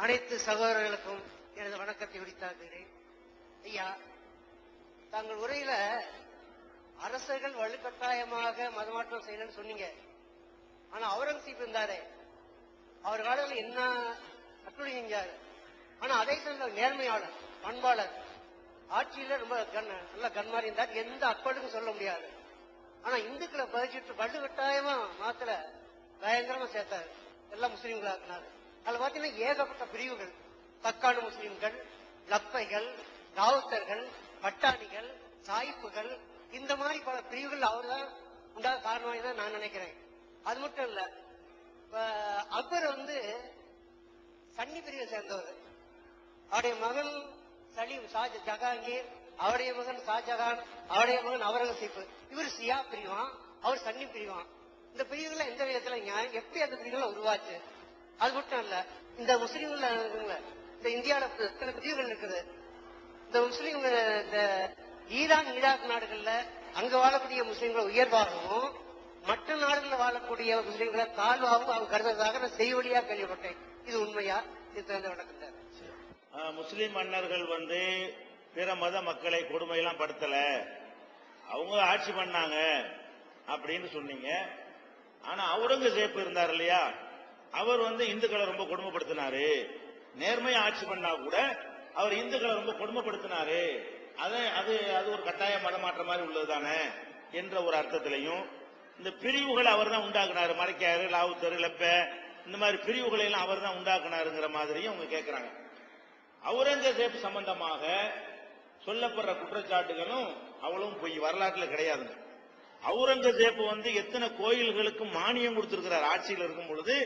அனைத்து சகோதரர்களுக்கும் எனது வணக்கத்தை உரித்தாக்குகிறேன். ஐயா, தங்கள் உரையில அரசர்கள் வலுக்கட்டாயமாக மதமாற்றம் செய்யணும்னு சொன்னீங்க. ஆனா அவுரங்கசீப் இருந்தாரு, அவர் காலத்தில் என்ன அட்டுழி செஞ்சாரு. ஆனா அதே சமயம் நேர்மையாளர், பண்பாளர், ஆட்சியில ரொம்ப நல்ல கண்மாரி இருந்தார், எந்த அக்கௌண்ட்டுக்கும் சொல்ல முடியாது. ஆனா இந்துக்களை பதிச்சுட்டு வலுக்கட்டாயமா மாத்திர பயங்கரமா சேர்த்தாரு, எல்லாம் முஸ்லீம்களா இருந்தாரு. அதுல பாத்தீங்கன்னா ஏகப்பட்ட பிரிவுகள், தக்கான முஸ்லீம்கள், லப்பைகள், ராவுத்தர்கள், பட்டாணிகள், சாய்ப்புகள், இந்த மாதிரி பல பிரிவுகள் அவர் தான் உண்டாக காரணமாக தான் நான் நினைக்கிறேன். அது மட்டும் இல்ல, அக்பர் சன்னி பிரிவை சேர்ந்தவர். அவருடைய மகன் சலீம் ஜஹாங்கீர், அவருடைய மகன் ஷாஜகான், அவருடைய மகன் அவுரங்கசீப். இவர் சியா பிரிவான், அவர் சன்னி பிரிவான். இந்த பிரிவுகள் எந்த விதத்துல எப்படி அந்த பிரிவுகள் உருவாச்சு? அது மட்டும் இல்ல, இந்த முஸ்லீம்கள் இந்த இந்தியாவில சில பிரிவுகள் இருக்குது. இந்த முஸ்லீம்கள் இந்த ஈரான் ஈராக் நாடுகள்ல அங்க வாழக்கூடிய முஸ்லீம்களை உயர்வாகவும் மற்ற நாடுகளில் வாழக்கூடிய முஸ்லீம்களை தாழ்வாகவும் அவங்க கருதுறதாக நான் செய்வழியா கேள்விப்பட்டேன். இது உண்மையா? இது தகுந்த வணக்கம். முஸ்லீம் மன்னர்கள் பிற மத மக்களை கொடுமையெல்லாம் படுத்தல, அவங்க ஆட்சி பண்ணாங்க அப்படின்னு சொன்னீங்க. ஆனா அவுரங்கசீப் இருந்தார் இல்லையா, அவர் இந்துக்களை ரொம்ப கொடுமைப்படுத்தினாரு. நேர்மையா ஆட்சி பண்ணா கூட அவர் இந்துக்களை ரொம்ப கொடுமைப்படுத்தினாரு. அது ஒரு கட்டாய மதமாற்ற மாதிரி உள்ளதுதானே என்ற ஒரு அர்த்தத்திலையும், இந்த பிரிவுகளை அவர் தான் உண்டாக்குனாரு, மறைக்காரு, லாவுத்தரு, லெப்ப, இந்த மாதிரி பிரிவுகளை எல்லாம் அவர் தான் உண்டாக்குனாருங்கிற மாதிரியும் அவங்க கேட்கிறாங்க. அவுரங்கசீப் சம்பந்தமாக சொல்லப்படுற குற்றச்சாட்டுகளும் அவ்வளவும் பொய், வரலாற்றுல கிடையாதுங்க. அவுரங்கசீப் எத்தனை கோயில்களுக்கு மானியம் கொடுத்திருக்கிறார், ஆட்சியில் இருக்கும் பொழுது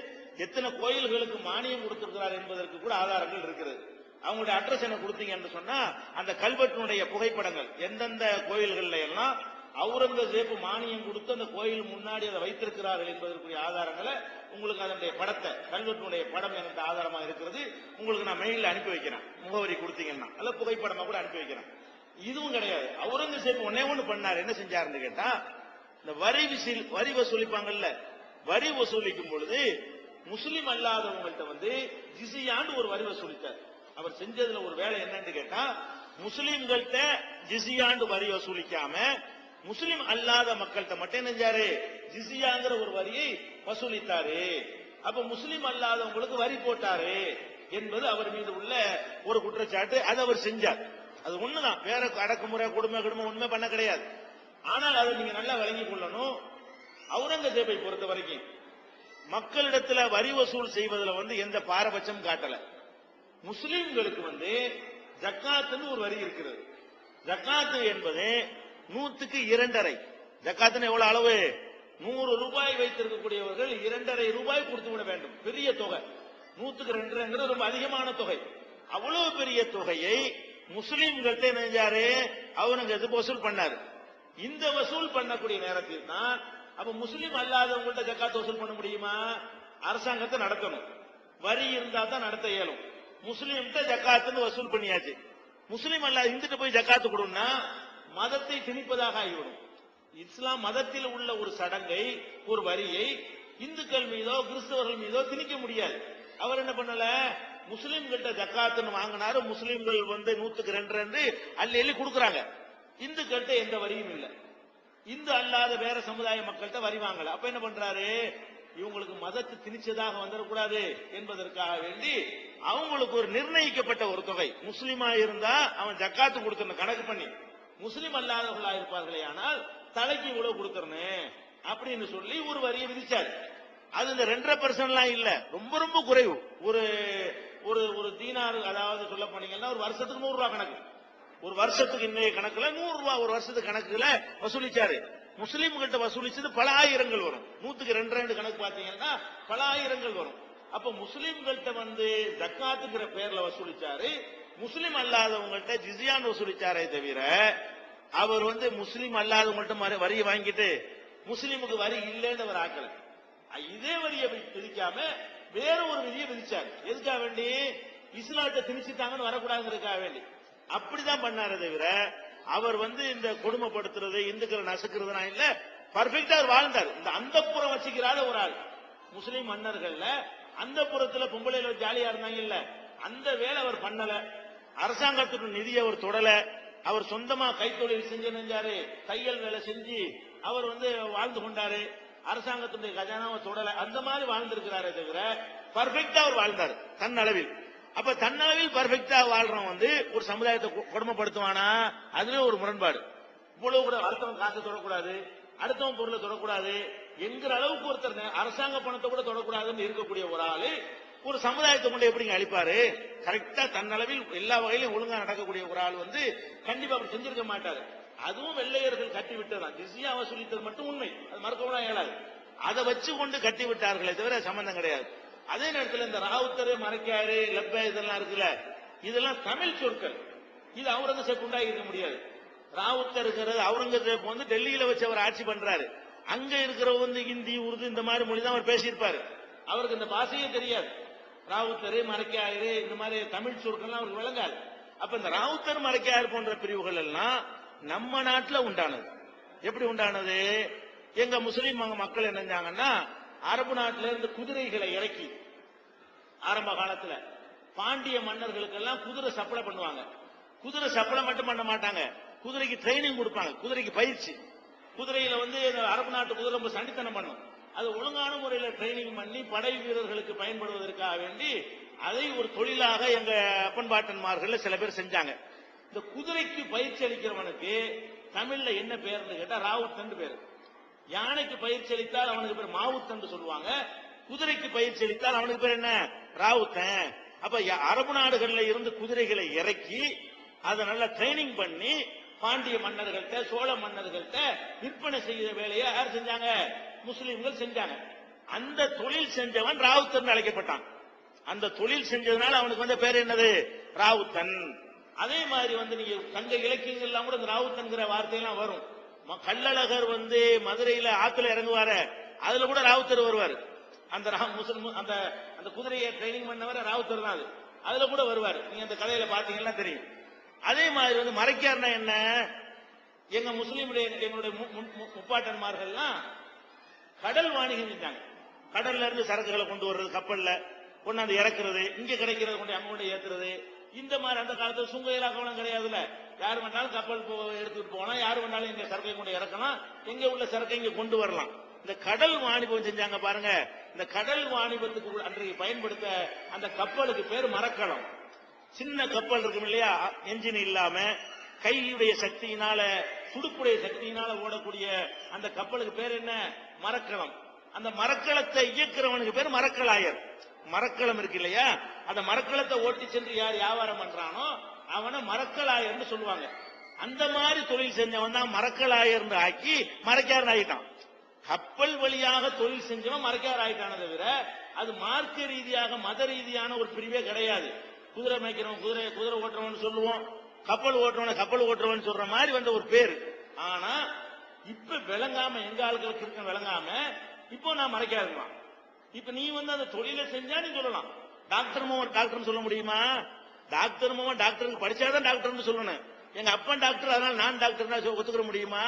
எத்தனை கோயில்களுக்கு மானியம் கொடுத்திருக்கிறார் என்பதற்கு கூட ஆதாரங்கள் இருக்கிறது. அவங்களுடைய அட்ரஸ் என்ன கொடுத்தீங்கன்னு சொன்னா, அந்த கல்வெட்டினுடைய புகைப்படங்கள் எந்தெந்த கோயில்கள்ல எல்லாம் அவுரங்கசீப் மானியம் கொடுத்து அந்த கோயில் முன்னாடி அதை வைத்திருக்கிறார்கள் என்பதற்குரிய ஆதாரங்களை உங்களுக்கு அதனுடைய படத்தை, கல்வெட்டினுடைய படம் என்ற ஆதாரமா இருக்கிறது, உங்களுக்கு நான் மெயில அனுப்பி வைக்கிறேன். முகவரி கொடுத்தீங்கன்னா அல்ல புகைப்படமா கூட அனுப்பி வைக்கிறேன். இதுவும் கிடையாது. அவுரங்கசீப் ஒன்னே ஒண்ணு பண்ணார். என்ன செஞ்சாருன்னு கேட்டா, இந்த வரி வசூலிப்பாங்கல்ல, வரி வசூலிக்கும் பொழுது முஸ்லிம் அல்லாதவங்கள்ட்ட ஜிசியான்னு ஒரு வரி வசூலித்தார். அவர் செஞ்சதுல ஒரு வேலை என்னன்னு கேட்டா, முஸ்லிம்கள்ட்ட ஜிசியாண்டு வரி வசூலிக்காம முஸ்லிம் அல்லாத மக்கள்கிட்ட மட்டும் என்ன செஞ்சாரு, ஜிசியாங்கிற ஒரு வரியை வசூலித்தாரு. அப்ப முஸ்லிம் அல்லாதவங்களுக்கு வரி போட்டாரு என்பது அவர் மீது உள்ள ஒரு குற்றச்சாட்டு. அது அவர் செஞ்சார். அது ஒண்ணுதான், வேற அடக்குமுறை கொடுமை உண்மை பண்ண கிடையாது. ஆனால் அதை நீங்க நல்லா விளங்கிக் கொள்ளணும். அவுரங்கசீப்பை பொறுத்த வரைக்கும் மக்களிடத்துல வரி வசூல் செய்வதில் எந்த பாரபட்சம் காட்டல. முஸ்லிம்களுக்கு ஜக்காத்துன்னு ஒரு வரி இருக்கிறது. ஜக்காத்து என்பது 100க்கு 2.5. ஜக்காத்துன்னு எவ்வளவு அளவு? 100 ரூபாய் வைத்திருக்கக்கூடியவர்கள் 2.5 ரூபாய் கொடுத்து விட வேண்டும். பெரிய தொகை. 100க்கு 2.5 ரொம்ப அதிகமான தொகை. அவ்வளவு பெரிய தொகையை முஸ்லிம்கள்ட்ட நெஞ்சாரு அவுரங்கசீப் வசூல் பண்ணாரு. இந்த வசூல் பண்ணக்கூடிய நேரத்தில் தான் அப்ப முஸ்லிம் அல்லாதவங்கள்ட்ட ஜக்காத்து வசூல் பண்ண முடியுமா? அரசாங்கத்தை நடத்தணும், வரி இருந்தா தான் நடத்த இயலும். முஸ்லீம்கிட்ட ஜக்காத்துன்னு வசூல் பண்ணியாச்சு. முஸ்லீம் அல்லாத இந்துட்டு போய் ஜக்காத்து கொடுன்னா மதத்தை திணிப்பதாக ஆகிவிடும். இஸ்லாம் மதத்தில் உள்ள ஒரு சடங்கை, ஒரு வரியை இந்துக்கள் மீதோ கிறிஸ்தவர்கள் மீதோ திணிக்க முடியாது. அவர் என்ன பண்ணல, முஸ்லீம்கள்ட்ட ஜக்காத்துன்னு வாங்கினாரு. முஸ்லீம்கள் 100க்கு 2 அள்ளி அள்ளி கொடுக்கறாங்க. இந்துக்கள்கிட்ட எந்த வரியும் இல்லை. இந்து அல்லாத வேற சமுதாய மக்கள்கிட்ட வரி வாங்கல. அப்ப என்ன பண்றாரு, இவங்களுக்கு மதத்தை திணிச்சதாக வந்துடக்கூடாது என்பதற்காக வேண்டி அவங்களுக்கு ஒரு நிர்ணயிக்கப்பட்ட ஒரு தொகை, முஸ்லிமா இருந்தா அவன் ஜக்காத்து கொடுத்துடணும் கணக்கு பண்ணி, முஸ்லிம் அல்லாதவர்களா இருப்பார்களே ஆனால் தலைக்கு இவ்வளவு கொடுத்துறணும் அப்படின்னு சொல்லி ஒரு வரியை விதிச்சாரு. அது இந்த 2.5% இல்ல, ரொம்ப ரொம்ப குறைவு. ஒரு தீனார், அதாவது சொல்ல போனீங்கன்னா ஒரு வருஷத்துக்கு 100 ரூபாய் கணக்கு, ஒரு வருஷத்துக்கு இன்னைய கணக்குல 100 ரூபாய் ஒரு வருஷத்துக்கு கணக்குல வசூலிச்சாரு. முஸ்லீம்கிட்ட வசூலிச்சது பல ஆயிரங்கள் வரும். 100க்கு 2 கணக்கு பாத்தீங்கன்னா பல ஆயிரங்கள் வரும். அப்ப முஸ்லீம்கள்ட்ட ஜக்காத்துங்கிற பேர்ல வசூலிச்சாரு. முஸ்லீம் அல்லாதவங்கள்ட்ட ஜிசியான் வசூலிச்சாரே தவிர அவர் முஸ்லீம் அல்லாதவங்கள்ட்ட வரியை வாங்கிட்டு முஸ்லீமுக்கு வரி இல்லைன்னு அவர் ஆக்கல. இதே வரியை விதிக்காம வேற ஒரு விதியை விதிச்சாரு. எதுக்காக வேண்டி? இஸ்லாத்தை திணிச்சுட்டாங்கன்னு வரக்கூடாதுங்கிறதுக்காக வேண்டி அப்படிதான் பண்ணாரே தவிர அவர் இந்த கொடுமைப்படுத்துறது, இந்துக்களை நசுக்கிறதுனா இல்ல. பர்ஃபெக்டா அவர் வாழ்ந்தார். இந்த அந்தப்புறம் வச்சுக்கிறாத ஒரு ஆள். முஸ்லீம் மன்னர்கள்ல அந்தப்புறத்துல பொம்பளையில ஜாலியா இருந்தாங்க இல்ல, அந்த வேலை அவர் பண்ணல, அரசாங்கத்துடைய நிதியை அவர் தொடல, அவர் சொந்தமா கைத்தொழில் செஞ்சு நினைஞ்சாரு, தையல் வேலை செஞ்சு அவர் வாழ்ந்து கொண்டாரு, அரசாங்கத்துடைய கஜானாவை தொடல, அந்த மாதிரி வாழ்ந்திருக்கிறாரே தவிர பர்ஃபெக்டா அவர் வாழ்ந்தார் தன் அளவில். அப்ப தன்னளவில் பர்ஃபெக்டா வாழ்றோம் ஒரு சமுதாயத்தை கொடுமைப்படுத்துவானா? அதுவே ஒரு முரண்பாடு. இவ்வளவு கூட அடுத்தவன் காசை தொடக்கூடாது, அடுத்தவன் பொருளை தொடக்கூடாது என்கிற அளவுக்கு ஒருத்தர் அரசாங்க பணத்தை கூட தொடக்கூடாதுன்னு இருக்கக்கூடிய ஒரு ஆளு ஒரு சமுதாயத்தை கொண்டு எப்படிங்க அழிப்பாரு? கரெக்டா தன்னளவில் எல்லா வகையிலும் ஒழுங்கா நடக்கக்கூடிய ஒரு ஆள் கண்டிப்பா அப்படி செஞ்சிருக்க மாட்டாரு. அதுவும் வெள்ளையர்கள் கட்டி விட்டதான், ஜிஸ்யா வசூலித்தது மட்டும் உண்மை, அது மறுக்கவும் இயலாது. அதை வச்சு கொண்டு கட்டி விட்டார்களே தவிர சம்பந்தம் கிடையாது. அதே நேரத்தில் இந்த ராவுத்தர், மறைக்காரு, லப்ப இதெல்லாம் இருக்குல்ல, இதெல்லாம் தமிழ் சொற்கள். இது அவுரங்கசீப் உண்டாகி இருக்க முடியாது. ராவுத்தர் அவுரங்கசீப் டெல்லியில வச்சு அவர் ஆட்சி பண்றாரு. அங்க இருக்கிற ஹிந்தி, உருது இந்த மாதிரி மொழி தான் அவர் பேசியிருப்பாரு. அவருக்கு இந்த பாஷையே தெரியாது. ராவுத்தர், மறைக்காயரு இந்த மாதிரி தமிழ் சொற்கள் அவருக்கு விளங்காது. அப்ப இந்த ராவுத்தர், மறைக்காயர் போன்ற பிரிவுகள் எல்லாம் நம்ம நாட்டுல உண்டானது. எப்படி உண்டானது? எங்க முஸ்லீம் மக்கள் என்ன செஞ்சாங்கன்னா, அரபு நாட்டில இருந்து குதிரைகளை இறக்கி ஆரம்ப காலத்துல பாண்டிய மன்னர்களுக்கு எல்லாம் குதிரை சப்ளை பண்ணுவாங்க. குதிரை சப்ளை மட்டும் பண்ண மாட்டாங்க, குதிரைக்கு ட்ரைனிங் கொடுப்பாங்க, குதிரைக்கு பயிற்சி. குதிரையில அரபு நாட்டு குதிரை ரொம்ப சண்டித்தனம் பண்ணும். அது ஒழுங்கான முறையில் ட்ரைனிங் பண்ணி படை வீரர்களுக்கு பயன்படுவதற்காக வேண்டி அதை ஒரு தொழிலாக எங்க அப்பன்பாட்டன்மார்கள் சில பேர் செஞ்சாங்க. இந்த குதிரைக்கு பயிற்சி அளிக்கிறவனுக்கு தமிழ்ல என்ன பேர்னு கேட்டா ராவுத்தன் பேரு. யானைக்கு பயிற்சி அளித்தால் அவனுக்கு பேர் மாவுத்தன் சொல்லுவாங்க. குதிரைக்கு பயிற்சி அளித்தால் அவனுக்கு பேர் என்ன? ராவுத்தன். அப்ப அரபு நாடுகள்ல இருந்து குதிரைகளை இறக்கி அதை நல்லா ட்ரைனிங் பண்ணி பாண்டிய மன்னர்கள்ட்ட, சோழ மன்னர்கள்ட்ட விற்பனை செய்த வேலையை யார் செஞ்சாங்க? முஸ்லிம்கள் செஞ்சாங்க. அந்த தொழில் செஞ்சவன் ராவுத்தன் அழைக்கப்பட்டான். அந்த தொழில் செஞ்சதுனால அவனுக்கு பேர் என்னது? ராவுத்தன். அதே மாதிரி நீங்க சங்க இலக்கியங்கள் எல்லாம் கூட ராவுத்தன்கிற வார்த்தையெல்லாம் வரும். கள்ளழகர் மதுரையில ஆத்துல இறங்குவார, அதுல கூட ராவுத்தர் வருவார். அந்த அந்த குதிரையை ட்ரைனிங் பண்ணவர ராவுத்தர் தான். அதுல கூட வருவார். நீங்க அந்த கதையில பாத்தீங்கன்னா தெரியும். அதே மாதிரி மறைக்கார்னா என்ன? எங்க முஸ்லீமுடைய எங்களுடைய முப்பாட்டன்மார்கள்லாம் கடல் வாணிகம் செஞ்சாங்க. கடல்ல இருந்து சரக்குகளை கொண்டு வர்றது, கப்பல்ல கொண்டாந்து இறக்குறது, இங்க கிடைக்கிறது கொண்டு அங்க கொண்டு ஏத்துறது. இந்த மாதிரி அந்த காலத்துல சுங்க இலாக்காவெல்லாம் கிடையாதுல்ல. யாரு வேணாலும் கப்பல் எடுத்துட்டு போகலாம், யாரு வேணாலும் இங்க சரக்கை கொண்டு இறக்கலாம், எங்க உள்ள சரக்கை இங்க கொண்டு வரலாம். இந்த கடல் வாணிபம் செஞ்சாங்க பாருங்க. இந்த கடல் வாணிபத்துக்கு அன்றைக்கு பயன்படுத்த அந்த கப்பலுக்கு பேர் மரக்கலம். சின்ன கப்பல் இருக்கும் இல்லையா, என்ஜின் இல்லாம கையுடைய சக்தியினால, துடுப்புடைய சக்தியினால ஓடக்கூடிய அந்த கப்பலுக்கு பேர் என்ன? மரக்கலம். அந்த மரக்கலத்தை இயக்குறவனுக்கு பேர் மரக்கலாயர். மரக்கலம் இருக்கு இல்லையா, அந்த மரக்கலத்தை ஓட்டி சென்று யார் வியாபாரம் பண்றானோ அவனை மரக்கலாயர்னு சொல்லுவாங்க. அந்த மாதிரி தொழில் செஞ்சவன் தான் மரக்கலாயர் ஆக்கி மரக்காரன் ஆகிட்டான். கப்பல் வழியாக தொழில் செஞ்சவன் மரக்கார் ஆயிட்டான தவிர அது மார்க்க ரீதியாக மத ரீதியான ஒரு பிரிவே கிடையாது. குதிரை மேய்க்கிறவன் குதிரை ஓட்டுறவன் சொல்லுவோம், கப்பல் ஓட்டுறவன் கப்பல் ஓட்டுறவன் சொல்ற மாதிரி ஒரு பேரு. ஆனா இப்ப விளங்காம, எங்க ஆளுகளுக்கு இருக்க விளங்காம இப்போ நான் மறைக்காதுமா. இப்ப நீ அந்த தொழிலை செஞ்சா நீ சொல்லலாம். டாக்டர் மோகன் டாக்டர் சொல்ல முடியுமா? டாக்டர் மோகன் டாக்டருக்கு படிச்சாதான் டாக்டர் சொல்லணும். எங்க அப்பா டாக்டர், அதனால நான் டாக்டர் ஒத்துக்கிற முடியுமா?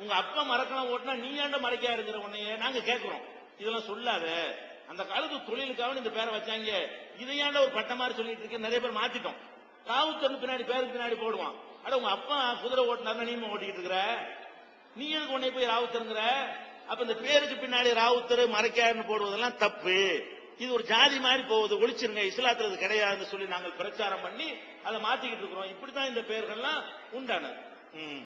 உங்க அப்பா மறக்கலாம் ஓட்டினா நீ ஏண்ட மறைக்கா இருக்கிற உன்னையே நாங்க கேட்கிறோம். இதெல்லாம் சொல்லாத. அந்த காலத்து தொழிலுக்காக இந்த பேரை வச்சாங்க, இதையாண்ட ஒரு பட்ட மாதிரி சொல்லிட்டு இருக்க நிறைய பேர் மாத்திட்டோம். ராவுத்தர் பின்னாடி பேருக்கு பின்னாடி போடுவான். அட உங்க அப்பா குதிரை ஓட்டினா நீ ஓட்டிக்கிட்டு இருக்கிற, நீ எதுக்கு உன்னை போய் ராவுத்தருங்கிற? அப்ப இந்த பேருக்கு பின்னாடி ராவுத்தர் மறைக்காருன்னு போடுவதெல்லாம் தப்பு. இது ஒரு ஜாதி மாதிரி போகுது, ஒழிச்சிருங்க, இஸ்லாத்துல அது கிடையாதுன்னு சொல்லி நாங்கள் பிரச்சாரம் பண்ணி அதை மாத்திக்கிட்டு இருக்கிறோம். இப்படித்தான் இந்த பெயர்கள்லாம் உண்டானது.